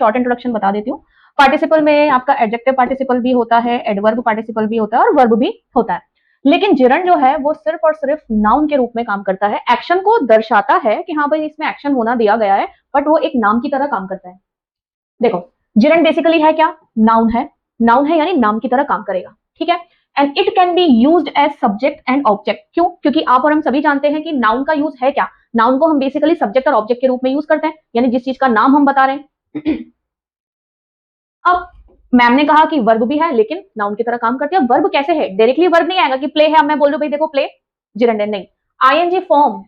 Short introduction बता देती हूँ। पार्टिसिपल में आपका एडजेक्टिव पार्टिसिपल भी होता है, एडवर्ब पार्टिसिपल भी होता है और वर्ब भी होता है। लेकिन जिरंड जो है वो सिर्फ और सिर्फ नाउन के रूप में काम करता है। एक्शन को दर्शाता है कि हाँ भाई इसमें एक्शन होना दिया गया है, बट वो एक नाम की तरह काम करता है। देखो जिरंड बेसिकली है क्या? नाउन है। नाउन है यानी नाम की तरह काम करेगा, ठीक है। And it can be used as subject and object. क्यों? क्योंकि आप और हम सभी जानते हैं कि नाउन का यूज है क्या? नाउन को हम बेसिकली सब्जेक्ट और ऑब्जेक्ट के रूप में यूज करते हैं, यानी जिस चीज का नाम हम बता रहे हैं। अब मैम ने कहा कि वर्ब भी है लेकिन नाउन की तरह काम करती है। वर्ब कैसे है? डायरेक्टली वर्ब नहीं आएगा कि प्ले है, अब मैं बोल दूं भाई देखो प्ले, जिरंड है, नहीं। ING form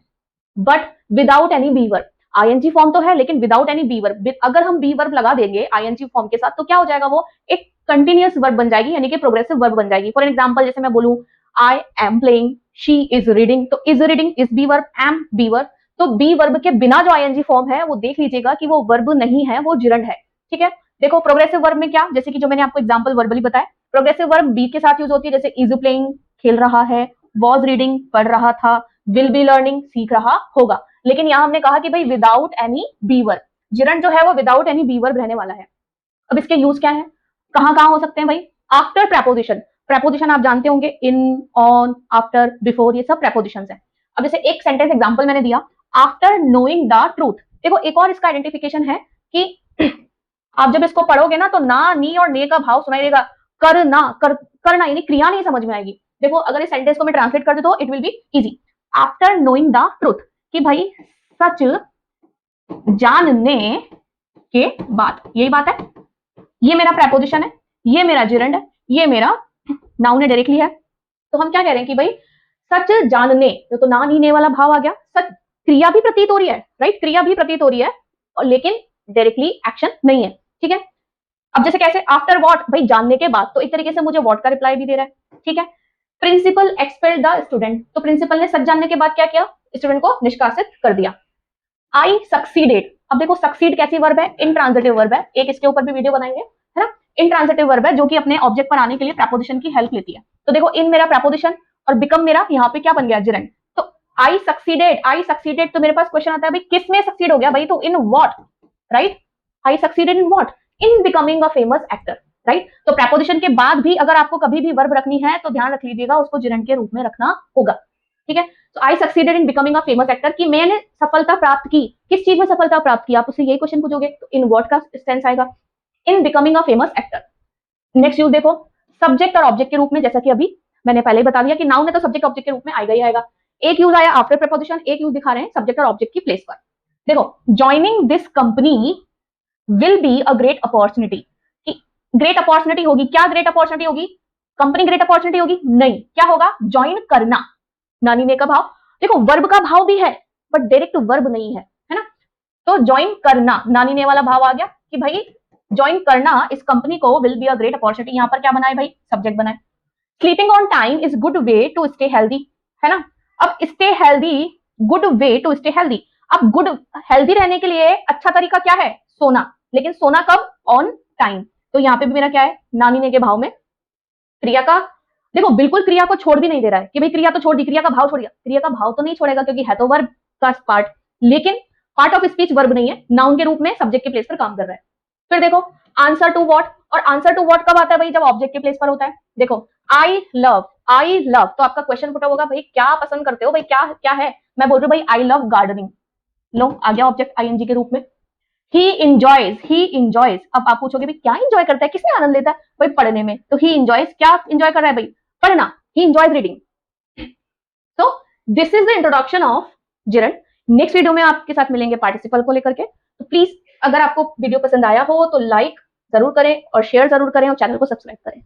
but without any be verb. ING form तो है लेकिन विदाउट एनी बी वर्ब। अगर हम बी वर्ब लगा देंगे आईएनजी फॉर्म के साथ तो क्या हो जाएगा? वो एक कंटिन्यूअस वर्ब बन जाएगी, यानी कि प्रोग्रेसिव वर्ब बन जाएगी। फॉर एग्जांपल जैसे मैं बोलूं I am playing, she is reading, तो is reading is be verb, am be verb. तो बी वर्ब के बिना जो आईएनजी फॉर्म है वो देख लीजिएगा कि वो वर्ब नहीं है, वो जिरंड है, ठीक है। देखो प्रोग्रेसिव वर्ब में क्या, जैसे कि जो मैंने आपको एग्जांपल वर्बली बताया, प्रोग्रेसिव वर्ब बी के साथ यूज होती है, जैसे इज प्लेइंग खेल रहा है, वॉज रीडिंग पढ़ रहा था, विल बी लर्निंग सीख रहा होगा। लेकिन यहां हमने कहा कि भाई without any be verb, gerund जो है वो विदाउट एनी बी वर्ब रहने वाला है। अब इसके यूज क्या है, कहां कहां हो सकते हैं भाई? After preposition. प्रेपोजिशन आप जानते होंगे, इन, ऑन, आफ्टर, बिफोर, ये सब प्रेपोजिशंस हैं। अब जैसे एक सेंटेंस एग्जांपल मैंने दिया, आफ्टर नोइंग द ट्रूथ। देखो एक और इसका आइडेंटिफिकेशन है कि आप जब इसको पढ़ोगे ना तो ना, नी और ने का भाव सुनाई देगा। करना, करना यानी क्रिया नहीं समझ में आएगी। देखो अगर इस सेंटेंस को मैं ट्रांसलेट कर दूं तो it will be easy. After knowing the truth, कि भाई सच जानने के बाद, यही बात है। ये मेरा प्रेपोजिशन है, ये मेरा जिरंड है, ये मेरा नाउन है, डायरेक्टली है। तो हम क्या कह रहे हैं कि भाई सच जानने, तो ना नी ने वाला भाव आ गया। सच क्रिया भी प्रतीत हो रही है, राइट, क्रिया भी प्रतीत हो रही है, और लेकिन डायरेक्टली एक्शन नहीं है, ठीक है। अब जैसे कैसे, आफ्टर व्हाट, भाई जानने के बाद, तो एक तरीके से मुझे व्हाट का रिप्लाई भी दे रहा है, ठीक है। प्रिंसिपल एक्सपेल्ड द स्टूडेंट, तो प्रिंसिपल ने सच जानने के बाद क्या किया? स्टूडेंट को निष्कासित कर दिया। आई सक्सीडेड, अब देखो सक्सीड कैसी वर्ब है? इंट्रांजिटिव वर्ब है, एक इसके ऊपर भी वीडियो बनाएंगे, है ना। इंट्रांजिटिव वर्ब है जो कि अपने ऑब्जेक्ट पर आने के लिए प्रेपोजिशन की हेल्प लेती है। तो देखो इन मेरा प्रेपोजिशन और बिकम मेरा यहाँ पे क्या बन गया? जिरंड। तो आई सक्सीडेड, तो मेरे पास क्वेश्चन आता है भाई किस में सक्सीड हो गया भाई? तो in what, right. I succeeded in what? In becoming a famous actor, right. तो प्रेपोजिशन के बाद भी अगर आपको कभी भी वर्ब रखनी है तो ध्यान रख लीजिएगा उसको जिरंड के रूप में रखना होगा, ठीक है। तो I succeeded in becoming a famous actor, कि मैंने सफलता प्राप्त की, किस चीज में सफलता प्राप्त की? आप उससे यही क्वेश्चन पूछोगे तो इन व्हाट का सेंस आएगा, इन becoming a famous actor. Next use देखो, सब्जेक्ट और ऑब्जेक्ट के रूप में, जैसा कि अभी मैंने पहले ही बता दिया कि नाउन है तो सब्जेक्ट ऑब्जेक्ट के रूप में आएगा ही आएगा। एक यूज आया आफ्टर प्रेपोजिशन, एक यूज दिखा रहे हैं सब्जेक्ट और ऑब्जेक्ट की प्लेस पर। देखो joining this company will be a great opportunity, great opportunity होगी। क्या ग्रेट अपॉर्चुनिटी होगी? कंपनी ग्रेट अपॉर्चुनिटी होगी? नहीं, क्या होगा? ज्वाइन करना, नानी ने का भाव। देखो वर्ब का भाव भी है बट डायरेक्ट वर्ब नहीं है ना। तो ज्वाइन करना, नानी ने वाला भाव आ गया कि भाई ज्वाइन करना इस कंपनी को will be a great opportunity. यहां पर क्या बनाए भाई? सब्जेक्ट बनाए। Sleeping on time is good way to stay healthy, है ना। अब stay healthy, good way to stay healthy. अब गुड हेल्दी रहने के लिए अच्छा तरीका क्या है? सोना। लेकिन सोना कब? On time. तो यहाँ पे भी मेरा क्या है? नानी ने के भाव में क्रिया का, देखो बिल्कुल क्रिया को छोड़ भी नहीं दे रहा है कि भाई क्रिया तो छोड़ दी, क्रिया का भाव छोड़ दिया। क्रिया का भाव तो नहीं छोड़ेगा क्योंकि है तो वर्ब का पार्ट, लेकिन पार्ट ऑफ स्पीच वर्ब नहीं है, नाउन के रूप में सब्जेक्ट के प्लेस पर काम कर रहा है। फिर देखो आंसर टू व्हाट, और आंसर टू व्हाट कब आता है भाई? जब ऑब्जेक्ट के प्लेस पर होता है। देखो आई लव, तो आपका क्वेश्चन पुट होगा भाई क्या पसंद करते हो भाई, क्या क्या है? मैं बोल रही हूँ भाई आई लव गार्डनिंग, लो आ गया ऑब्जेक्ट आईएनजी के रूप में। ही इंजॉयज, अब आप पूछोगे भाई क्या इंजॉय करता है, किसमें आनंद लेता है? भाई पढ़ने में। तो ही इंजॉयज, क्या इंजॉय कर रहा है भाई? पढ़ना, he enjoys reading. So this is the introduction of gerund. Next video में आपके साथ मिलेंगे पार्टिसिपल को लेकर के। तो प्लीज अगर आपको वीडियो पसंद आया हो तो लाइक जरूर करें और शेयर जरूर करें और चैनल को सब्सक्राइब करें।